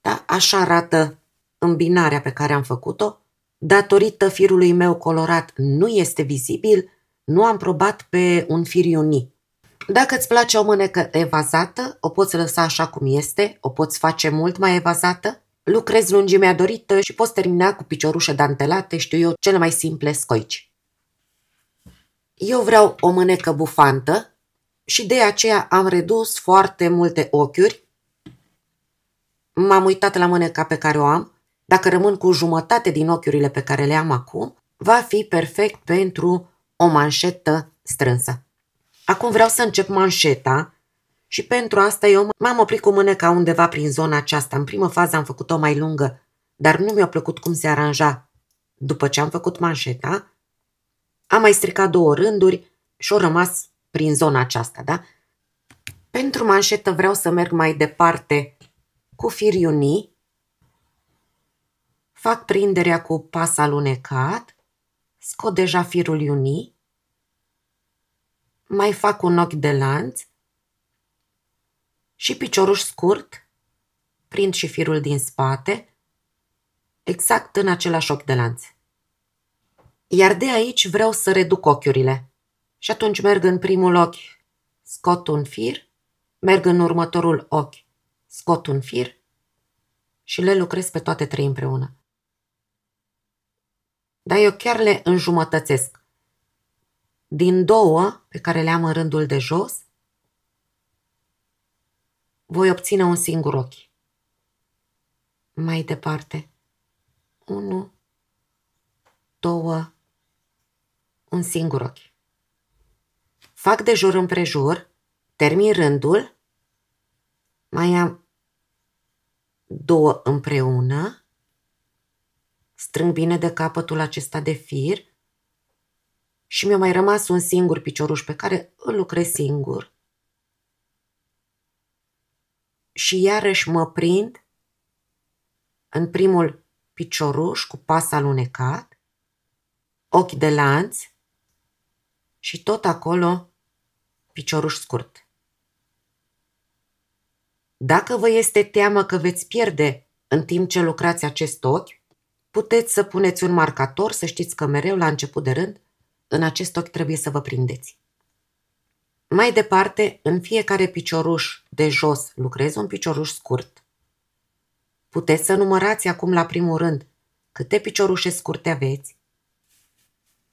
Da? Așa arată îmbinarea pe care am făcut-o. Datorită firului meu colorat nu este vizibil, nu am probat pe un fir ioni. Dacă îți place o mânecă evazată, o poți lăsa așa cum este, o poți face mult mai evazată, lucrezi lungimea dorită și poți termina cu piciorușe dantelate, știu eu, cele mai simple scoici. Eu vreau o mânecă bufantă și de aceea am redus foarte multe ochiuri. M-am uitat la mâneca pe care o am. Dacă rămân cu jumătate din ochiurile pe care le am acum, va fi perfect pentru o manșetă strânsă. Acum vreau să încep manșeta Și pentru asta eu m-am oprit cu mâneca undeva prin zona aceasta. În primă fază am făcut-o mai lungă, dar nu mi-a plăcut cum se aranja. După ce am făcut manșeta, am mai stricat 2 rânduri și au rămas prin zona aceasta, da? Pentru manșetă vreau să merg mai departe cu fir uni. Fac prinderea cu pas alunecat, scot deja firul uni, mai fac un ochi de lanț și picioruș scurt, prind și firul din spate, exact în același ochi de lanț. Iar de aici vreau să reduc ochiurile. Și atunci merg în primul ochi, scot un fir, merg în următorul ochi, scot un fir și le lucrez pe toate 3 împreună. Dar eu chiar le înjumătățesc. Din 2 pe care le am în rândul de jos, voi obține un singur ochi. Mai departe, 1, 2, un singur ochi. Fac de jur împrejur, termin rândul, mai am 2 împreună, strâng bine de capătul acesta de fir și mi-a mai rămas un singur picioruș pe care îl lucrez singur. Și iarăși mă prind în primul picioruș cu pas alunecat, ochi de lanț și tot acolo picioruș scurt. Dacă vă este teamă că veți pierde în timp ce lucrați acest ochi, puteți să puneți un marcator, să știți că mereu la început de rând, în acest ochi trebuie să vă prindeți. Mai departe, în fiecare picioruș de jos lucrez un picioruș scurt. Puteți să numărați acum la primul rând câte piciorușe scurte aveți.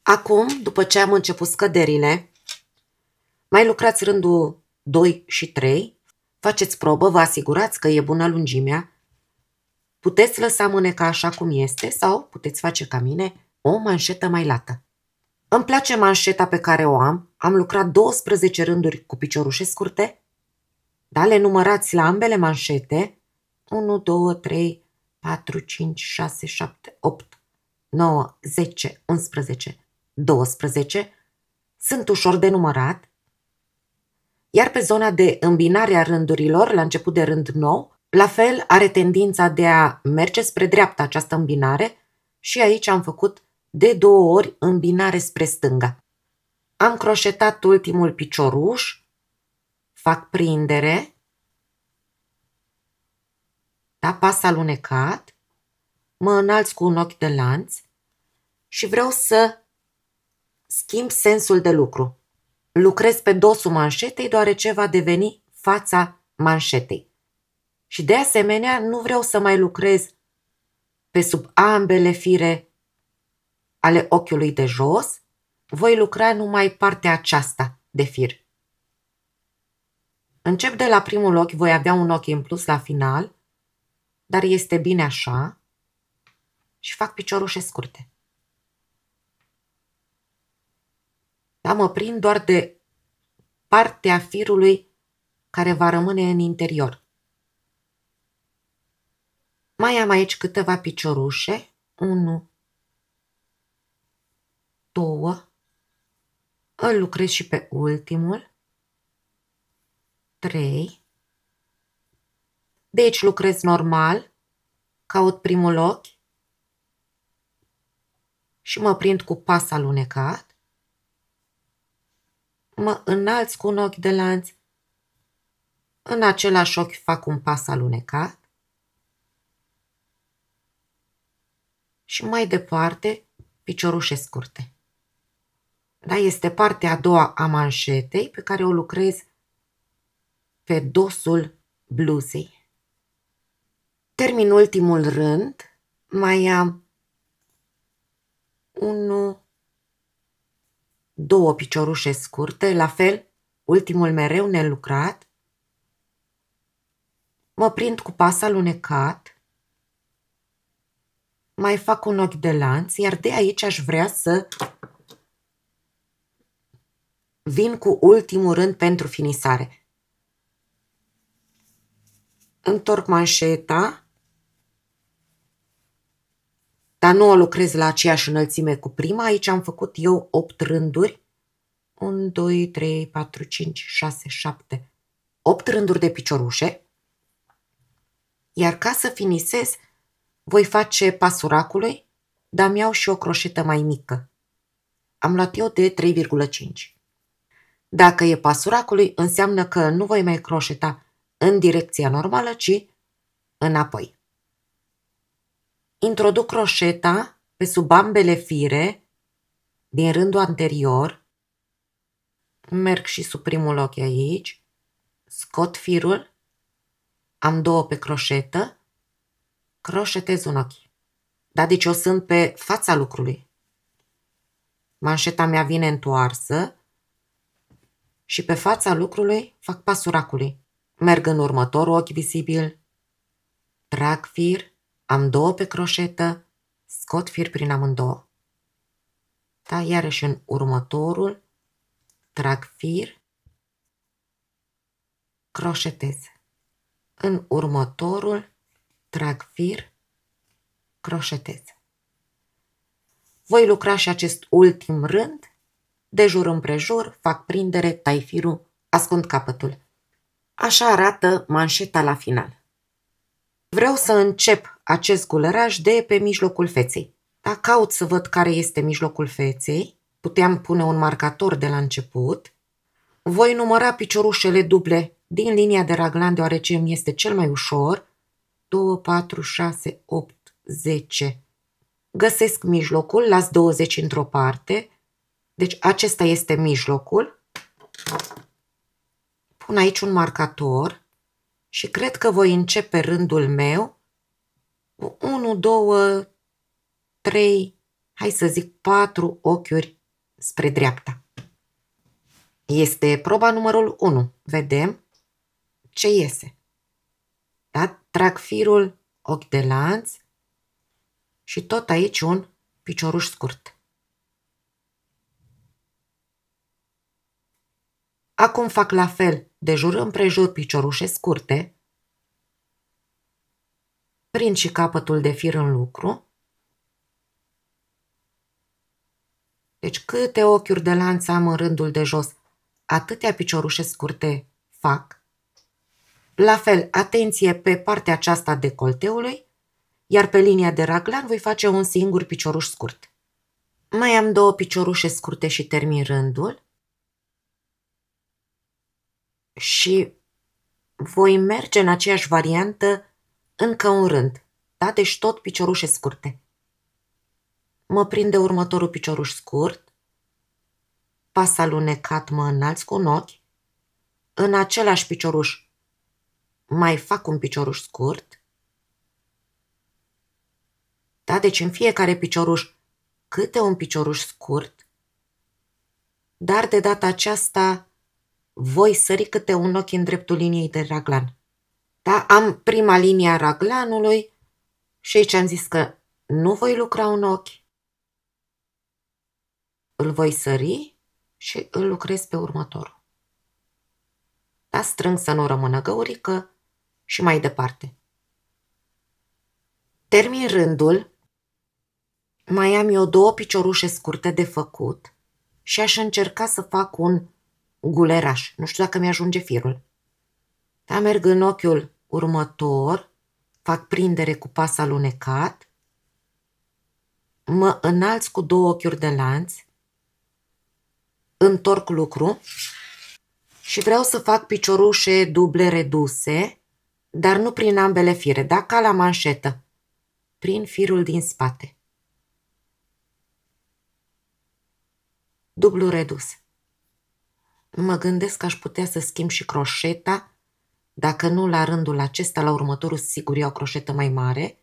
Acum, după ce am început scăderile, mai lucrați rândul 2 și 3, faceți probă, vă asigurați că e bună lungimea, puteți lăsa mâneca așa cum este sau puteți face ca mine o manșetă mai lată. Îmi place manșeta pe care o am lucrat 12 rânduri cu piciorușe scurte, da, le numărați la ambele manșete, 1, 2, 3, 4, 5, 6, 7, 8, 9, 10, 11, 12, sunt ușor de numărat, iar pe zona de îmbinare a rândurilor, la început de rând nou, la fel are tendința de a merge spre dreapta această îmbinare și aici am făcut de 2 ori îmbinare spre stânga. Am croșetat ultimul picioruș, fac prindere, da, pas alunecat, mă înalț cu un ochi de lanț și vreau să schimb sensul de lucru. Lucrez pe dosul manșetei deoarece va deveni fața manșetei. Și de asemenea nu vreau să mai lucrez pe sub ambele fire ale ochiului de jos, voi lucra numai partea aceasta de fir. Încep de la primul ochi, voi avea un ochi în plus la final, dar este bine așa și fac piciorușe scurte. Da, mă prind doar de partea firului care va rămâne în interior. Mai am aici câteva piciorușe, 1, 2, îl lucrez și pe ultimul, 3, de aici lucrez normal, caut primul ochi și mă prind cu pas alunecat, mă înalț cu un ochi de lanț, în același ochi fac un pas alunecat și mai departe piciorușe scurte. Da, este partea a doua a manșetei pe care o lucrez pe dosul bluzei. Termin ultimul rând, mai am 1, 2 piciorușe scurte, la fel, ultimul mereu nelucrat. Mă prind cu pas alunecat, mai fac un ochi de lanț, iar de aici aș vrea să vin cu ultimul rând pentru finisare. întorc manșeta, dar nu o lucrez la aceeași înălțime cu prima. Aici am făcut eu 8 rânduri. 1, 2, 3, 4, 5, 6, 7, 8 rânduri de piciorușe. Iar ca să finisez, voi face pasul racului, dar mi-iau și o croșetă mai mică. Am luat eu de 3,5. Dacă e pasul racului, înseamnă că nu voi mai croșeta în direcția normală, ci înapoi. Introduc croșeta pe sub ambele fire din rândul anterior, merg și sub primul ochi aici, scot firul, am 2 pe croșetă, croșetez un ochi. Da, deci eu sunt pe fața lucrului. Manșeta mea vine întoarsă și pe fața lucrului fac pasul racului. Merg în următorul ochi vizibil, trag fir, am 2 pe croșetă, scot fir prin amândouă. Da, iarăși în următorul, trag fir, croșetez. În următorul, trag fir, croșetez. Voi lucra și acest ultim rând, de jur împrejur, fac prindere, tai firul, ascund capătul. Așa arată manșeta la final. Vreau să încep acest guleraj de pe mijlocul feței. Da, caut să văd care este mijlocul feței. Puteam pune un marcator de la început. Voi număra piciorușele duble din linia de raglan, deoarece îmi este cel mai ușor. 2, 4, 6, 8, 10. Găsesc mijlocul, las 20 într-o parte. Deci acesta este mijlocul. Pun aici un marcator și cred că voi începe rândul meu cu 1, 2, 3, hai să zic 4 ochiuri spre dreapta. Este proba numărul 1. Vedem ce iese. Da? Trag firul, ochi de lanț și tot aici un picioruș scurt. Acum fac la fel, de jur împrejur piciorușe scurte, prind și capătul de fir în lucru. Deci câte ochiuri de lanț am în rândul de jos, atâtea piciorușe scurte fac. La fel, atenție pe partea aceasta decolteului, iar pe linia de raglan voi face un singur picioruș scurt. Mai am 2 piciorușe scurte și termin rândul. Și voi merge în aceeași variantă încă un rând. Da? Deci tot piciorușe scurte. Mă prind de următorul picioruș scurt, pas alunecat, mă înalț cu un ochi, în același picioruș mai fac un picioruș scurt. Da? Deci în fiecare picioruș câte un picioruș scurt, dar de data aceasta voi sări câte un ochi în dreptul liniei de raglan. Da? Am prima linie a raglanului și aici am zis că nu voi lucra un ochi. Îl voi sări și îl lucrez pe următorul. Da? Strâng să nu rămână găurică și mai departe. Termin rândul, mai am eu 2 piciorușe scurte de făcut și aș încerca să fac un guleraș. Nu știu dacă mi-ajunge firul. Da, merg în ochiul următor, fac prindere cu pas alunecat, mă înalț cu 2 ochiuri de lanț, întorc lucru și vreau să fac piciorușe duble reduse, dar nu prin ambele fire, da? Ca la manșetă, prin firul din spate. Dublu redus. Mă gândesc că aș putea să schimb și croșeta, dacă nu la rândul acesta, la următorul sigur iau o croșetă mai mare.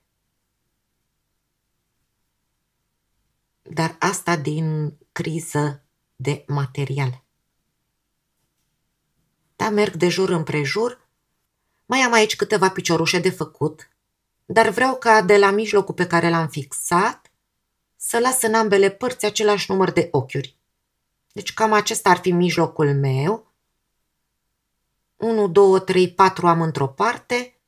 Dar asta din criză de material. Da, merg de jur împrejur, mai am aici câteva piciorușe de făcut, dar vreau ca de la mijlocul pe care l-am fixat să las în ambele părți același număr de ochiuri. Deci cam acesta ar fi mijlocul meu. 1, 2, 3, 4 am într-o parte,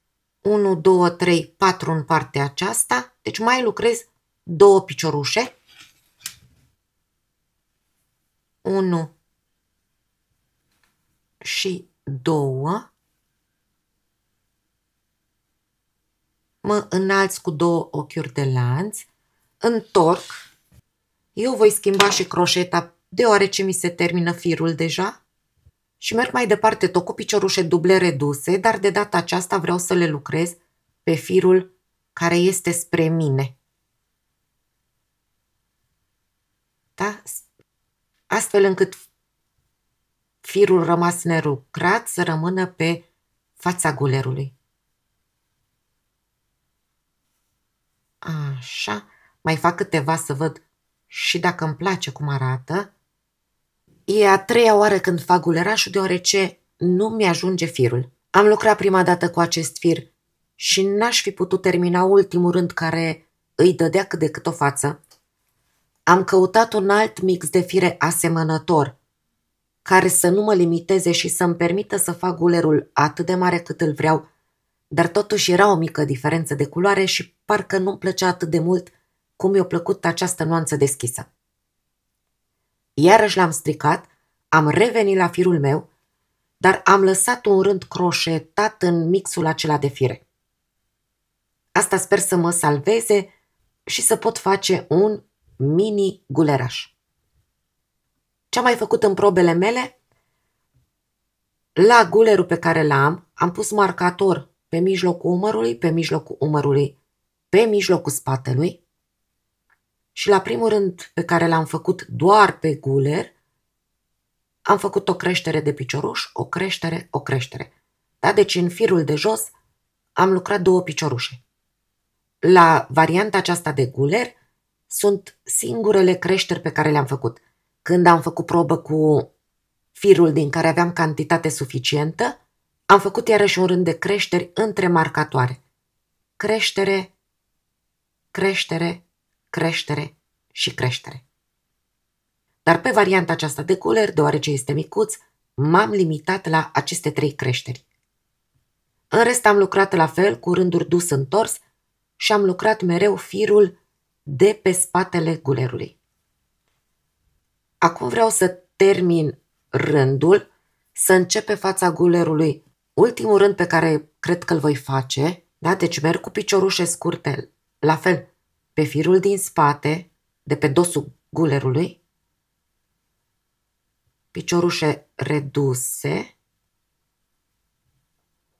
1, 2, 3, 4 în partea aceasta. Deci mai lucrez 2 piciorușe. 1 și 2. Mă înalț cu 2 ochiuri de lanț. Întorc. Eu voi schimba și croșeta deoarece mi se termină firul deja. Și merg mai departe tot cu piciorușe duble reduse, dar de data aceasta vreau să le lucrez pe firul care este spre mine. Da? Astfel încât firul rămas nelucrat să rămână pe fața gulerului. Așa. Mai fac câteva să văd și dacă îmi place cum arată. E a 3-a oară când fac gulerașul deoarece nu mi-ajunge firul. Am lucrat prima dată cu acest fir și n-aș fi putut termina ultimul rând care îi dădea cât de cât o față. Am căutat un alt mix de fire asemănător, care să nu mă limiteze și să-mi permită să fac gulerul atât de mare cât îl vreau, dar totuși era o mică diferență de culoare și parcă nu-mi plăcea atât de mult cum mi-a plăcut această nuanță deschisă. Iarăși l-am stricat, am revenit la firul meu, dar am lăsat un rând croșetat în mixul acela de fire. Asta sper să mă salveze și să pot face un mini guleraș. Ce am mai făcut în probele mele? La gulerul pe care l-am, am pus marcator pe mijlocul umărului, pe mijlocul umărului, pe mijlocul spatelui și la primul rând pe care l-am făcut doar pe guler, am făcut o creștere de picioruș, o creștere, o creștere. Da? Deci în firul de jos am lucrat 2 piciorușe. La varianta aceasta de guler sunt singurele creșteri pe care le-am făcut. Când am făcut probă cu firul din care aveam cantitate suficientă, am făcut iarăși un rând de creșteri între marcatoare. Creștere, creștere, creștere și creștere. Dar pe varianta aceasta de guler, deoarece este micuț, m-am limitat la aceste 3 creșteri. În rest am lucrat la fel, cu rânduri dus-întors și am lucrat mereu firul de pe spatele gulerului. Acum vreau să termin rândul, să încep pe fața gulerului ultimul rând pe care cred că îl voi face. Da? Deci merg cu piciorușe scurte, la fel, pe firul din spate, de pe dosul gulerului, piciorușe reduse,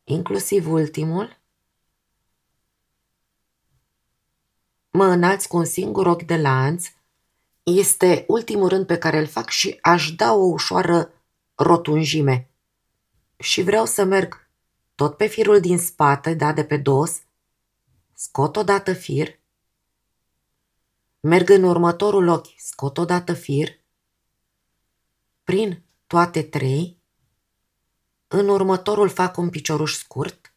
inclusiv ultimul, mă înalț cu un singur ochi de lanț, este ultimul rând pe care îl fac și aș da o ușoară rotunjime. Și vreau să merg tot pe firul din spate, da, de pe dos, scot odată fir, merg în următorul ochi, scot odată fir, prin toate 3, în următorul fac un picioruș scurt,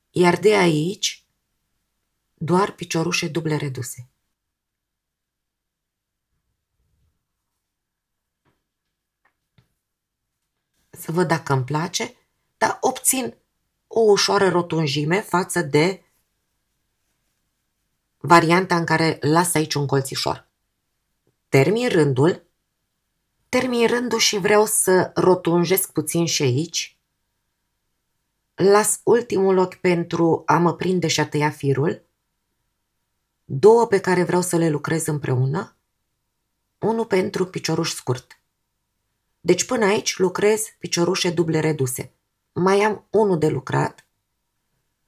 iar de aici doar piciorușe duble reduse. Să văd dacă îmi place, dar obțin o ușoară rotunjime față de varianta în care las aici un colțișor. Termin rândul și vreau să rotunjesc puțin și aici. Las ultimul ochi pentru a mă prinde și a tăia firul. 2 pe care vreau să le lucrez împreună. 1 pentru picioruș scurt. Deci până aici lucrez piciorușe duble reduse. Mai am 1 de lucrat.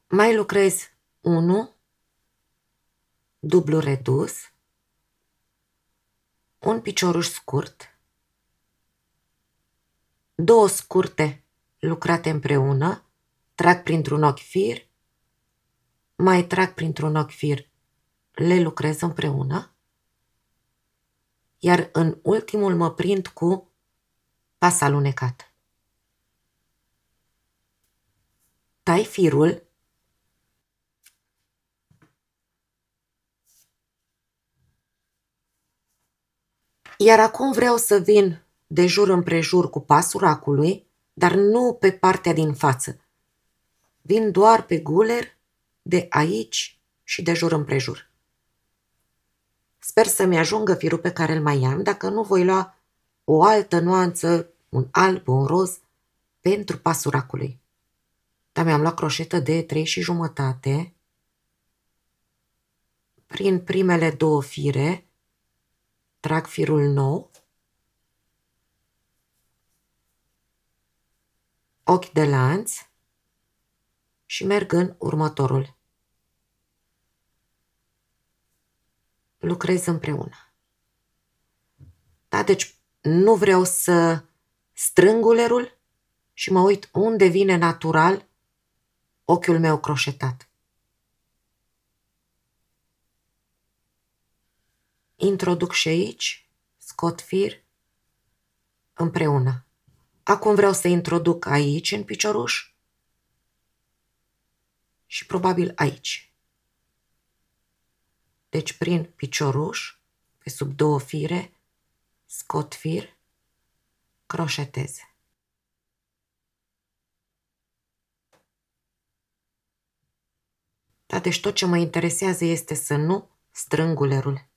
Mai lucrez 1 dublu redus. Un picioruș scurt. 2 scurte lucrate împreună. Trag printr-un ochi fir. Mai trag printr-un ochi fir. Le lucrez împreună. Iar în ultimul mă prind cu pas alunecat. Tai firul. Iar acum vreau să vin de jur împrejur cu pasul racului, dar nu pe partea din față, Vin doar pe guler de aici și de jur împrejur. Sper să-mi ajungă firul pe care îl mai am, dacă nu voi lua o altă nuanță, un alb, un roz, pentru pasul racului. Dar mi-am luat croșetă de 3,5. Prin primele 2 fire trag firul nou, ochi de lanț și merg în următorul. Lucrez împreună. Da, deci nu vreau să strâng ulerul și mă uit unde vine natural ochiul meu croșetat. Introduc și aici, scot fir împreună. Acum vreau să introduc aici în picioruș și probabil aici. Deci prin picioruș, pe sub 2 fire, scot fir, croșetez. Da, deci tot ce mă interesează este să nu strâng ulerul.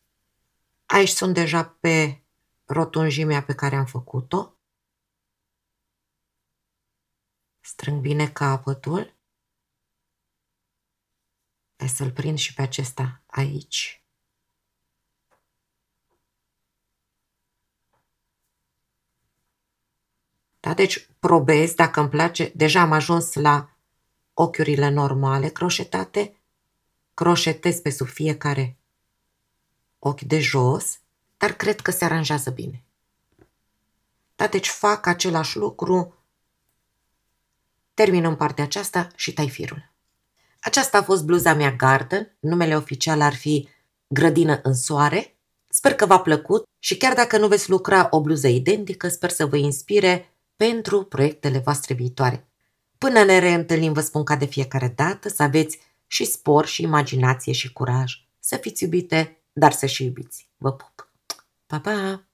Aici sunt deja pe rotunjimea pe care am făcut-o. Strâng bine capătul. Hai să-l prind și pe acesta aici. Da, deci probez dacă îmi place. Deja am ajuns la ochiurile normale croșetate. Croșetez pe sub fiecare ochi de jos, dar cred că se aranjează bine. Da, deci fac același lucru, termin în partea aceasta și tai firul. Aceasta a fost bluza mea Garden, numele oficial ar fi Grădină în soare. Sper că v-a plăcut și chiar dacă nu veți lucra o bluză identică, sper să vă inspire pentru proiectele voastre viitoare. Până ne reîntâlnim, vă spun ca de fiecare dată să aveți și spor și imaginație și curaj, să fiți iubite, dar să și iubiți. Vă pup! Pa, pa!